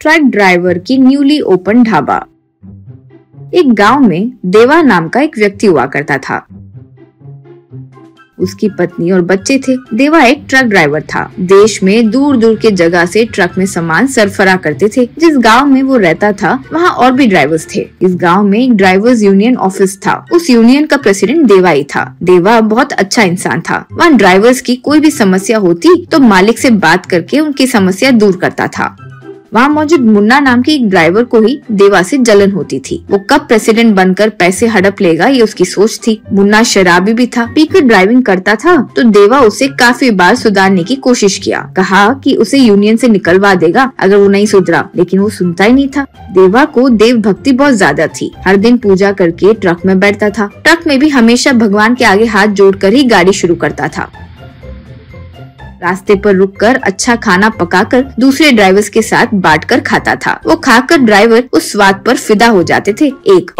Truck driver की newly open dhaba. एक गांव में देवा नाम का एक व्यक्ति हुआ करता था। उसकी पत्नी और बच्चे थे। देवा एक ट्रक ड्राइवर था। देश में दूर दूर के जगह से ट्रक में सामान सरफरा करते थे। जिस गांव में वो रहता था वहाँ और भी ड्राइवर्स थे। इस गांव में एक ड्राइवर्स यूनियन ऑफिस था। उस यूनियन का प्रेसिडेंट देवा ही था। देवा बहुत अच्छा इंसान था। वहाँ ड्राइवर्स की कोई भी समस्या होती तो मालिक से बात करके उनकी समस्या दूर करता था। वहाँ मौजूद मुन्ना नाम के एक ड्राइवर को ही देवा से जलन होती थी। वो कब प्रेसिडेंट बनकर पैसे हड़प लेगा ये उसकी सोच थी। मुन्ना शराबी भी था, पीकर ड्राइविंग करता था तो देवा उसे काफी बार सुधारने की कोशिश किया। कहा कि उसे यूनियन से निकलवा देगा अगर वो नहीं सुधरा, लेकिन वो सुनता ही नहीं था। देवा को देव भक्ति बहुत ज्यादा थी। हर दिन पूजा करके ट्रक में बैठता था। ट्रक में भी हमेशा भगवान के आगे हाथ जोड़कर ही गाड़ी शुरू करता था। रास्ते पर रुककर अच्छा खाना पकाकर दूसरे ड्राइवर्स के साथ बांटकर खाता था। वो खाकर ड्राइवर उस स्वाद पर फिदा हो जाते थे।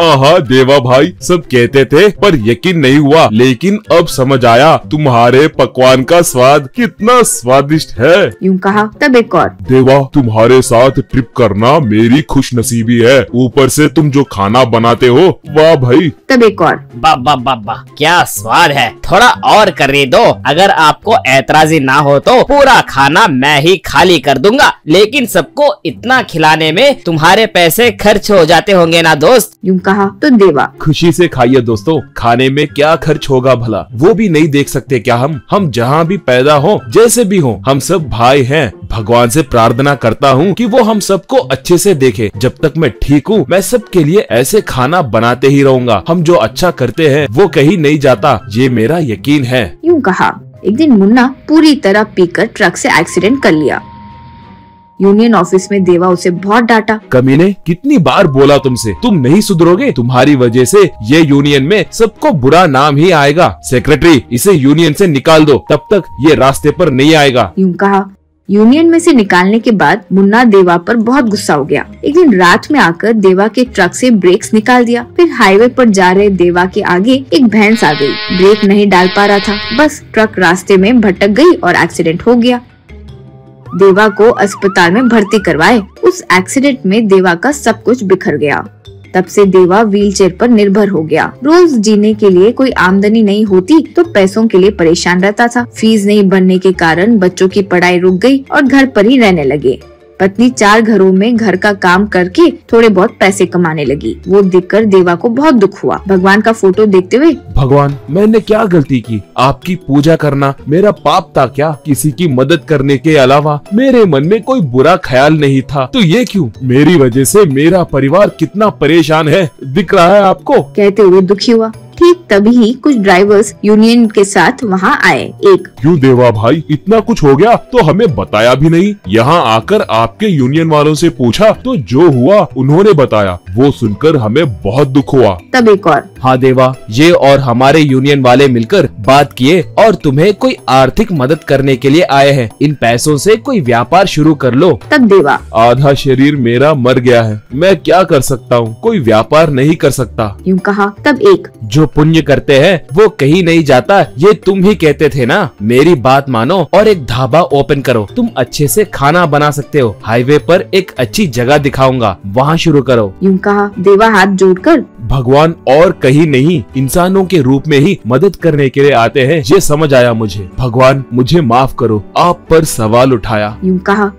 आहा देवा भाई, सब कहते थे पर यकीन नहीं हुआ, लेकिन अब समझ आया तुम्हारे पकवान का स्वाद कितना स्वादिष्ट है। यूँ कहा। तब एक और। देवा, तुम्हारे साथ ट्रिप करना मेरी खुशनसीबी है। ऊपर से तुम जो खाना बनाते हो, वाह भाई। तब एक और। बाबा बाबा क्या स्वाद है, थोड़ा और कर दो। अगर आपको ऐतराजी ना हो तो पूरा खाना मैं ही खाली कर दूंगा, लेकिन सबको इतना खिलाने में तुम्हारे पैसे खर्च हो जाते होंगे ना दोस्त। यूँ कहा तो देवा। खुशी से खाइए दोस्तों, खाने में क्या खर्च होगा भला, वो भी नहीं देख सकते क्या हम जहाँ भी पैदा हो, जैसे भी हो, हम सब भाई हैं। भगवान से प्रार्थना करता हूँ कि वो हम सबको अच्छे से देखे। जब तक मैं ठीक हूँ मैं सबके लिए ऐसे खाना बनाते ही रहूंगा। हम जो अच्छा करते हैं वो कहीं नहीं जाता, ये मेरा यकीन है। यूँ कहा। एक दिन मुन्ना पूरी तरह पीकर ट्रक से एक्सीडेंट कर लिया। यूनियन ऑफिस में देवा उसे बहुत डांटा। कमीने, कितनी बार बोला तुमसे, तुम नहीं सुधरोगे। तुम्हारी वजह से ये यूनियन में सबको बुरा नाम ही आएगा। सेक्रेटरी, इसे यूनियन से निकाल दो, तब तक ये रास्ते पर नहीं आएगा। यूँ कहा। यूनियन में से निकालने के बाद मुन्ना देवा पर बहुत गुस्सा हो गया। एक दिन रात में आकर देवा के ट्रक से ब्रेक्स निकाल दिया। फिर हाईवे पर जा रहे देवा के आगे एक भैंस आ गई। ब्रेक नहीं डाल पा रहा था, बस ट्रक रास्ते में भटक गई और एक्सीडेंट हो गया। देवा को अस्पताल में भर्ती करवाए। उस एक्सीडेंट में देवा का सब कुछ बिखर गया। तब से देवा व्हीलचेयर पर निर्भर हो गया। रोज जीने के लिए कोई आमदनी नहीं होती तो पैसों के लिए परेशान रहता था। फीस नहीं भरने के कारण बच्चों की पढ़ाई रुक गई और घर पर ही रहने लगे। पत्नी 4 घरों में घर का काम करके थोड़े बहुत पैसे कमाने लगी। वो देखकर देवा को बहुत दुख हुआ। भगवान का फोटो देखते हुए, भगवान, मैंने क्या गलती की? आपकी पूजा करना मेरा पाप था क्या? किसी की मदद करने के अलावा मेरे मन में कोई बुरा ख्याल नहीं था, तो ये क्यों? मेरी वजह से मेरा परिवार कितना परेशान है, दिख रहा है आपको? कहते हुए दुखी हुआ। ठीक तभी कुछ ड्राइवर्स यूनियन के साथ वहाँ आए। क्यों देवा भाई, इतना कुछ हो गया तो हमें बताया भी नहीं। यहाँ आकर आपके यूनियन वालों से पूछा तो जो हुआ उन्होंने बताया। वो सुनकर हमें बहुत दुख हुआ। तब एक और। हाँ देवा, ये और हमारे यूनियन वाले मिलकर बात किए और तुम्हें कोई आर्थिक मदद करने के लिए आए हैं। इन पैसों से कोई व्यापार शुरू कर लो। तब देवा। आधा शरीर मेरा मर गया है, मैं क्या कर सकता हूँ? कोई व्यापार नहीं कर सकता। यूँ कहा। तब एक। जो पुण्य करते हैं वो कहीं नहीं जाता, ये तुम ही कहते थे ना। मेरी बात मानो और एक ढाबा ओपन करो। तुम अच्छे से खाना बना सकते हो। हाईवे पर एक अच्छी जगह दिखाऊंगा, वहाँ शुरू करो। यूँ कहा। देवा हाथ जोड़कर, भगवान और कहीं नहीं, इंसानों के रूप में ही मदद करने के लिए आते हैं, ये समझ आया मुझे। भगवान मुझे माफ करो, आप पर सवाल उठाया। यूँ कहा।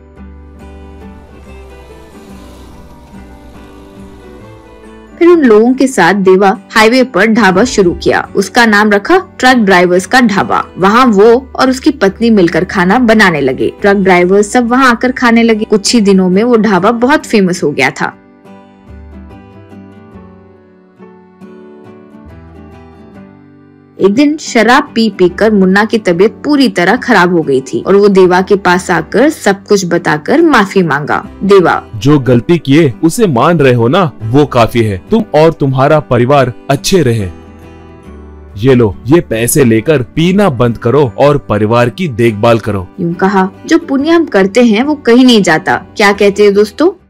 फिर उन लोगों के साथ देवा हाईवे पर ढाबा शुरू किया। उसका नाम रखा ट्रक ड्राइवर्स का ढाबा। वहाँ वो और उसकी पत्नी मिलकर खाना बनाने लगे। ट्रक ड्राइवर्स सब वहाँ आकर खाने लगे। कुछ ही दिनों में वो ढाबा बहुत फेमस हो गया था। एक दिन शराब पी पी कर मुन्ना की तबीयत पूरी तरह खराब हो गई थी और वो देवा के पास आकर सब कुछ बताकर माफी मांगा। देवा, जो गलती किए उसे मान रहे हो ना, वो काफी है। तुम और तुम्हारा परिवार अच्छे रहे। ये लो, ये पैसे लेकर पीना बंद करो और परिवार की देखभाल करो। यूँ कहा। जो पुण्य हम करते हैं वो कहीं नहीं जाता। क्या कहते हैं दोस्तों?